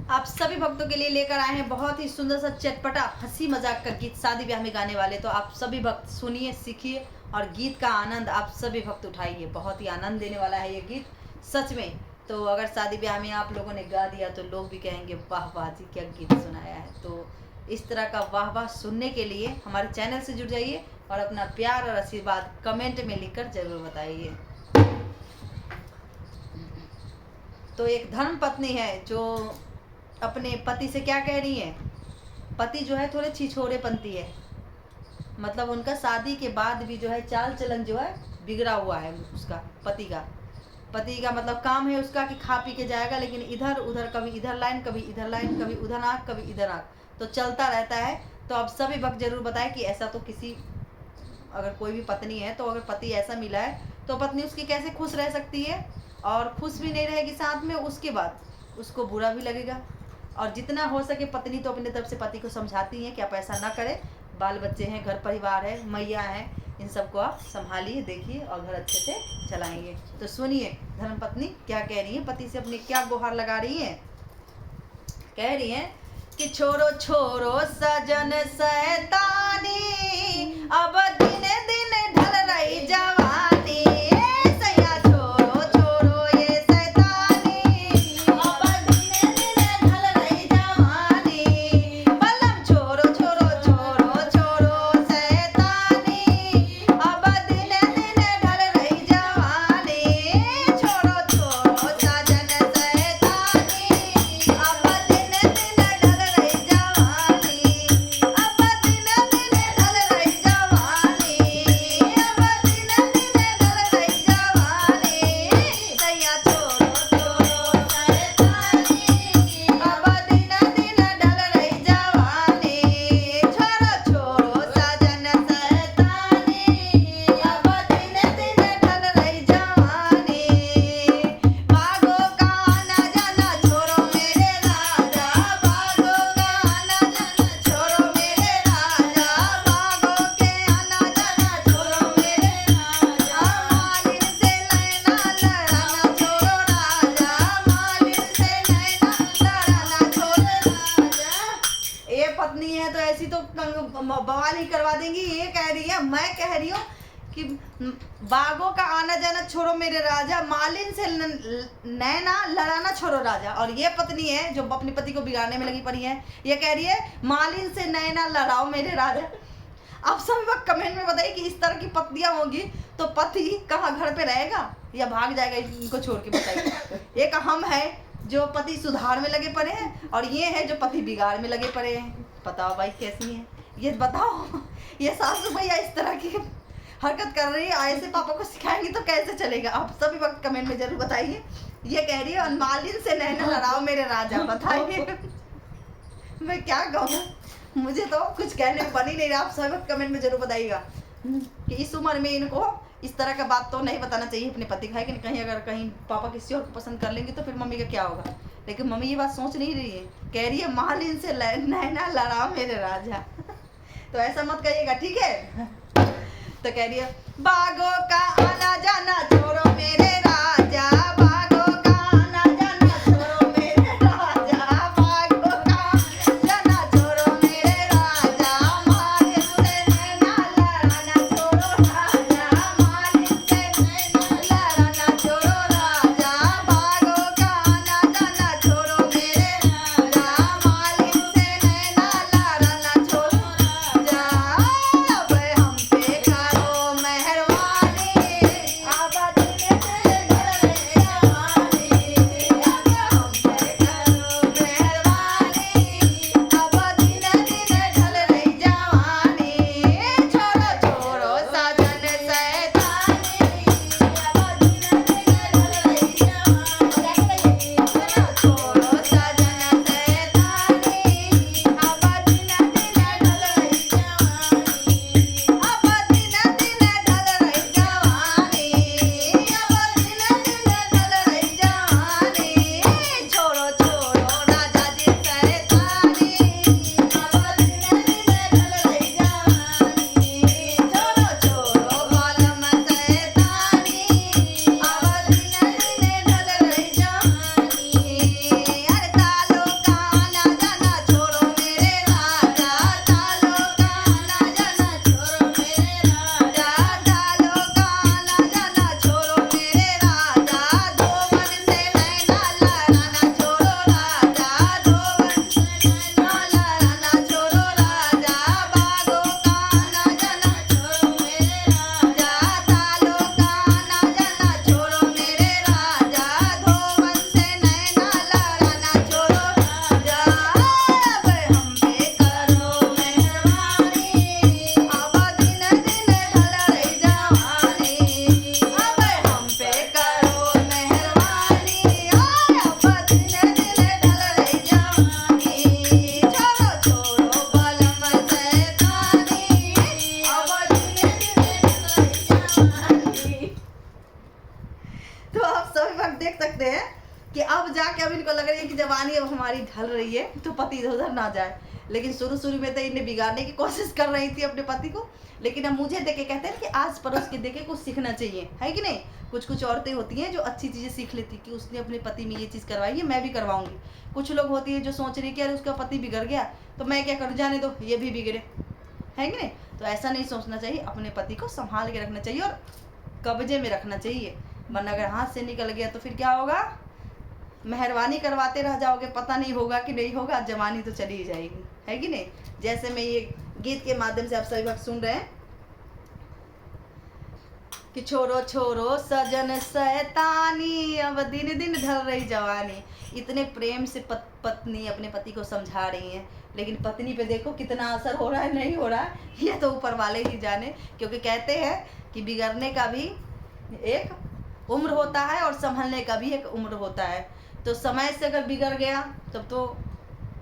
आप सभी भक्तों के लिए लेकर आए हैं बहुत ही सुंदर सा चटपटा हंसी मजाक का गीत, शादी ब्याह में गाने वाले। तो आप सभी भक्त सुनिए, सीखिए और गीत का आनंद आप सभी भक्त उठाइए। बहुत ही आनंद देने वाला है ये गीत सच में। तो अगर शादी ब्याह में आप लोगों ने गा दिया तो लोग भी कहेंगे वाह वाह जी क्या गीत सुनाया है। तो इस तरह का वाह वाह सुनने के लिए हमारे चैनल से जुड़ जाइए और अपना प्यार और आशीर्वाद कमेंट में लिखकर जरूर बताइए। तो एक धर्म पत्नी है जो अपने पति से क्या कह रही है। पति जो है थोड़े छिछोरेपंती है, मतलब उनका शादी के बाद भी जो है चाल चलन जो है बिगड़ा हुआ है उसका पति का मतलब काम है उसका कि खा पी के जाएगा, लेकिन इधर उधर कभी इधर लाइन कभी इधर लाइन, कभी उधर आँख कभी इधर आँख, तो चलता रहता है। तो अब सभी वक्त जरूर बताएं कि ऐसा तो किसी अगर कोई भी पत्नी है तो अगर पति ऐसा मिला है तो पत्नी उसकी कैसे खुश रह सकती है, और खुश भी नहीं रहेगी साथ में, उसके बाद उसको बुरा भी लगेगा। और जितना हो सके पत्नी तो अपने तरफ से पति को समझाती है कि आप ऐसा ना करें, बाल बच्चे हैं, घर परिवार है, मैया है, इन सबको आप संभालिए, देखिए और घर अच्छे से चलाएंगे। तो सुनिए धर्मपत्नी क्या कह रही है, पति से अपनी क्या गुहार लगा रही है। कह रही है कि छोरो छोरो सजन शैतानी, अब दिन दिन ढल रही जवानी। सैया छोरो छोरो ये शैतानी, अब दिन दिन ढल रही जवानी। बलम छोरो छोरो छोरो छोरो शैतानी, अब दिन दिन ढल रही जवानी। छोरो छोरो सजन शैतानी, अब दिन दिन ढल रही जवानी। अब दिन दिन ढल रही जवानी। अब दिन दिन ढल रही जवानी। सैया छोरो छोरो शैतानी, अब दिन दिन ढल रही जवानी। छोरो छोरो सजन शैतानी, अब दिन दिन ढल रही जवानी। भागो का आना जाना छोरो मेरे राजा, भागो का आना जाना छोरो मेरे राजा। भागो के आना जाना छोरो मेरे राजा। मालिन से नैना लड़ाना छोरो राजा, मालिन से नैना लड़ाना छोरो राजा। ये पत्नी है तो ऐसी तो बवाल ही करवा देंगी। ये कह रही है, मैं कह रही हूँ कि बागों का आना जाना छोड़ो मेरे राजा, मालिन से नैना लड़ाना छोड़ो राजा। और ये पत्नी है जो अपने पति को बिगाड़ने में लगी पड़ी है, ये कह रही है मालिन से नैना लड़ाओ मेरे राजा। आप सभी वक्त कमेंट में बताइए कि इस तरह की पत्नियां होंगी तो पति कहाँ घर पे रहेगा या भाग जाएगा इनको छोड़ के, बताइए। एक हम है जो पति सुधार में लगे पड़े हैं और ये है जो पति बिगाड़ में लगे पड़े हैं। बताओ भाई कैसी है ये, बताओ। ये सासू भैया इस तरह की हरकत कर रही है, ऐसे पापा को सिखाएंगे तो कैसे चलेगा। आप सभी वक्त कमेंट में जरूर बताइए। ये कह रही है मालिन से नैना लड़ाओ मेरे राजा, बताइए मैं क्या कहूँ, मुझे तो कुछ कहने में बन ही नहीं रहा। आप सभी वक्त कमेंट में जरूर बताइएगा कि इस उम्र में इनको इस तरह का बात तो नहीं बताना चाहिए अपने पति का, है कि कहीं अगर कहीं पापा किसी और को पसंद कर लेंगे तो फिर मम्मी का क्या होगा। लेकिन मम्मी ये बात सोच नहीं रही है, कह रही है मालिन से नैना लड़ाओ मेरे राजा। तो ऐसा मत कहिएगा, ठीक है। तो कह रही है बागों का आना जाना छोड़ो मेरे राजा, बागों का आना जाना छोड़ो मेरे राजा। बागों का आना जाना छोड़ो मेरे राजा। मालिन से नैना लड़ाना छोड़ो राजा, मालिन से नैना लड़ाना छोड़ो राजा। बागों का आना जाना छोड़ो मेरे राजा, मालिन से नैना लड़ाना छोड़ो राजा। अब हम पे करो मेहरबानी, अब दिन दिन हमारी ढल रही है तो पति इधर उधर ना जाए। लेकिन शुरू में तो इन्हें बिगाड़ने की कोशिश कर रही थी अपने पति को, लेकिन अब मुझे देख के कहते हैं कि आस पड़ोस के देख के कुछ सीखना चाहिए, है कि नहीं। कुछ औरतें होती हैं जो अच्छी चीज़ें सीख लेती कि उसने अपने पति में ये चीज़ करवाई है, मैं भी करवाऊंगी। कुछ लोग होती है जो सोच रही कि यार उसका पति बिगड़ गया तो मैं क्या करूँ, जाने दो ये भी बिगड़े, है कि नहीं। तो ऐसा नहीं सोचना चाहिए, अपने पति को संभाल के रखना चाहिए और कब्जे में रखना चाहिए, वरना अगर हाथ से निकल गया तो फिर क्या होगा, मेहरबानी करवाते रह जाओगे, पता नहीं होगा कि नहीं होगा, जवानी तो चली ही जाएगी, है कि नहीं। जैसे मैं ये गीत के माध्यम से आप सभी वक्त सुन रहे हैं कि छोरो छोरो सजन शैतानी, अब दिन दिन ढल रही जवानी। इतने प्रेम से पत्नी अपने पति को समझा रही है, लेकिन पत्नी पे देखो कितना असर हो रहा है, नहीं हो रहा है, ये तो ऊपर वाले ही जाने। क्योंकि कहते हैं कि बिगड़ने का भी एक उम्र होता है और संभलने का भी एक उम्र होता है। तो समय से अगर बिगड़ गया तब तो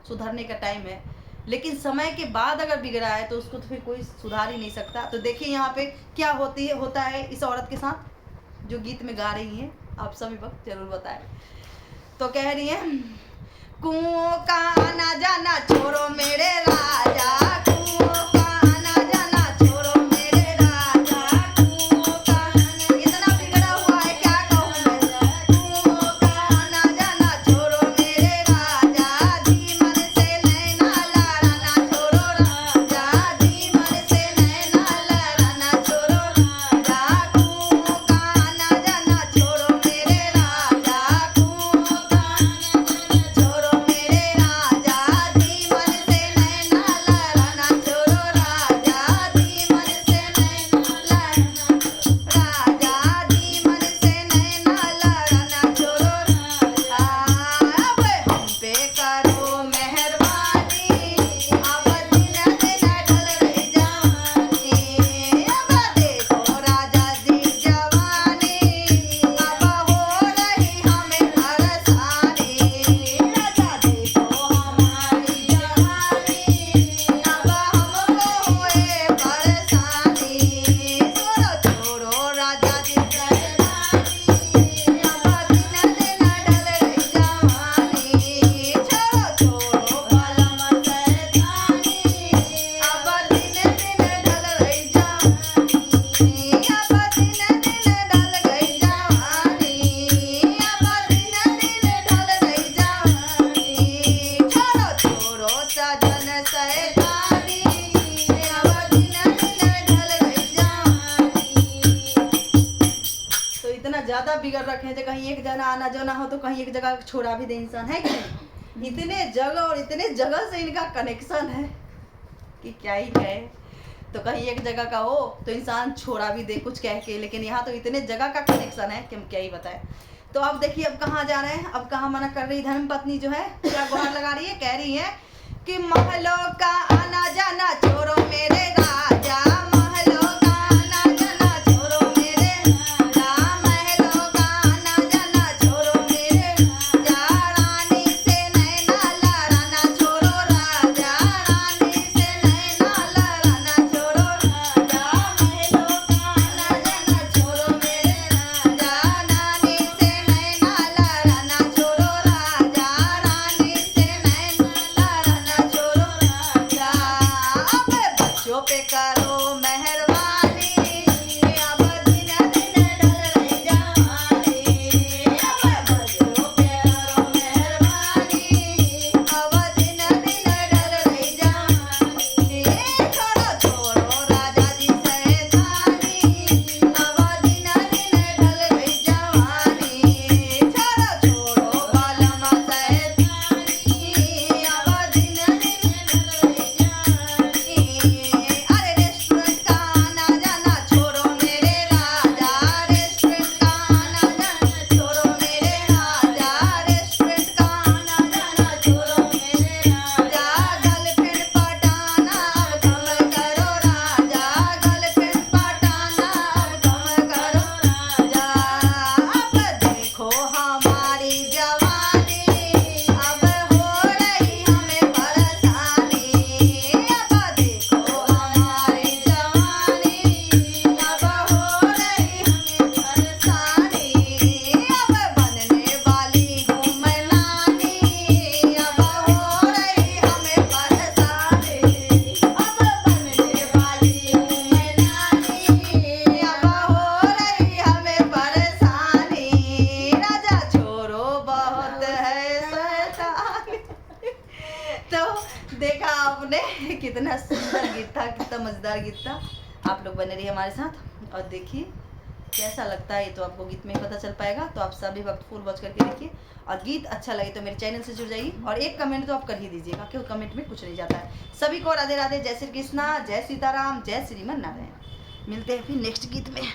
सुधरने का टाइम है, लेकिन समय के बाद अगर बिगड़ा है तो उसको तो फिर कोई सुधार ही नहीं सकता। तो देखिए यहाँ पे क्या होता है इस औरत के साथ जो गीत में गा रही है, आप सभी वक्त जरूर बताएं। तो कह रही है, कुओं का आना जाना छोड़ो मेरे राजा, कुओं का आना जाना छोड़ो मेरे राजा, कुओं का इतना बिगड़ा हुआ है क्या कहूँ मैं, कुओं का आना जाना छोड़ो मेरे राजा, जी मन से नैना लड़ाना छोड़ो राजा, जी मन से नैना लड़ाना छोड़ो राजा, कुओं का आना जाना छोड़ो मेरे राजा, कुओं का छोड़ो मेरे राजा, जी मन से नैना लड़ाना छोड़ो राजा, जी मन से नैना लड़ाना राजा, जी मन से नैना लड़ाना छोड़ो राजा। अब हम पे करो मेहरबानी, अब दिन दिन ढल रही जवानी, अब देखो राजा जी जवानी, अब हो रही हमें परेशानी, राजा देखो हमारी जवानी, अब हमको हुए परेशानी, छोड़ो छोड़ो राजा जी शैतानी, अब दिन दिन ढल रही जवानी, छोड़ो छोड़ो बलम शैतानी, अब दिन दिन ढल रही जवानी, अब दिन दिन ढल गई जवानी, अब दिन दिन ढल गई जवानी, छोड़ो छोड़ो सजन शैतानी, अब दिन दिन ढल गई जवानी। तो इतना ज्यादा बिगड़ रखे हैं जो कहीं एक जना आना जाना हो तो कहीं एक जगह छोड़ा भी दे इंसान, है कि नहीं। इतने जगह और इतने जगह से इनका कनेक्शन है कि क्या ही कहे। तो कहीं एक जगह का हो तो इंसान छोड़ा भी दे कुछ कह के, लेकिन यहाँ तो इतने जगह का कनेक्शन है कि हम क्या ही बताएं। तो अब देखिए अब कहाँ जा रहे हैं, अब कहाँ मना कर रही धर्म पत्नी जो है, क्या गुहार लगा रही है, कह रही है कि महलों का आना जाना छोड़ो मेरे राजा, महलों का आना जाना छोड़ो मेरे राजा, महलों का आना जाना छोड़ो मेरे राजा, रानी से नैना लड़ाना छोड़ो राजा, रानी से नैना लड़ाना छोड़ो राजा, महलों का आना जाना छोड़ो मेरे राजा, रानी से नैना लड़ाना छोड़ो राजा, रानी से नैना लड़ाना छोड़ो राजा। अब बच्चों पे करो कितना सुंदर गीत था, कितना मज़ेदार गीत था। आप लोग बने रहिए हमारे साथ और देखिए कैसा लगता है, ये तो आपको गीत में ही पता चल पाएगा। तो आप सभी वक्त फुल वॉच करके देखिए, और गीत अच्छा लगे तो मेरे चैनल से जुड़ जाइए, और एक कमेंट तो आप कर ही दीजिएगा, क्योंकि कमेंट में कुछ नहीं जाता है। सभी को राधे राधे, जय श्री कृष्णा, जय सीताराम, जय श्रीमन नारायण। मिलते हैं फिर नेक्स्ट गीत में।